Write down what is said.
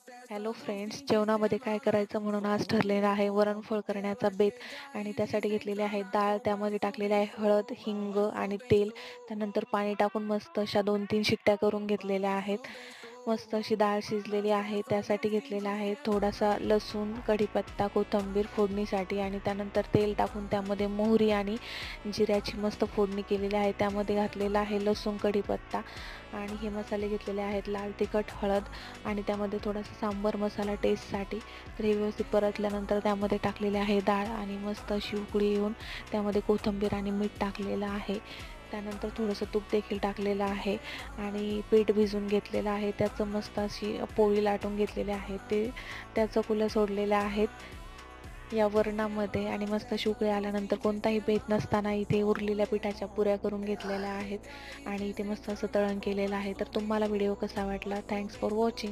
Hello friends, जेवणामध्ये काय करायचं म्हणून आज ठरलेलं आहे वरणफळ करण्याचा बेत. आणि त्यासाठी घेतलेली आहे डाळ, त्यामध्ये टाकलेले आहे हळद, हिंग आणि तेल. त्यानंतर पाणी टाकून मस्त अशा 2-3 शिट्ट्या करून घेतलेल्या आहेत. मस्त अशी डाळ शिजलेली आहे. त्यासाठी घेतलेला आहे थोडासा लसूण, कढीपत्ता, कोथिंबीर फोडणीसाठी आणि त्यानंतर तेल टाकून त्यामध्ये मोहरी आणि जिऱ्याची मस्त फोडणी केलेली आहे. त्यामध्ये घातलेला आहे लसूण, कढीपत्ता आणि हे मसाले घेतलेले आहेत लाल तिखट, हळद आणि त्यामध्ये थोडासा सांबर मसाला टेस्टसाठी. तर हे व्यवस्थित परतल्यानंतर त्यामध्ये टाकलेले आहे डाळ आणि मस्त अशी उकळी येऊन त्यामध्ये कोथिंबीर आणि मीठ टाकलेलं आहे. त्यानंतर थोडंसं तूप देखील टाकलेलं आहे आणि पीठ भिजवून घेतलेलं आहे. त्याचं मस्त अशी पोळी लाटून घेतलेली आहे. त्याचं कुलं सोडलेलं आहेत या वरणामध्ये आणि मस्त अशी उकळी आल्यानंतर कोणताही बेत नसताना इथे उरलेल्या पिठाच्या पुऱ्या करून घेतलेल्या आहेत आणि इथे मस्त असं तळण केलेलं आहे. तर तुम्हाला व्हिडिओ कसा वाटला? Thanks for watching.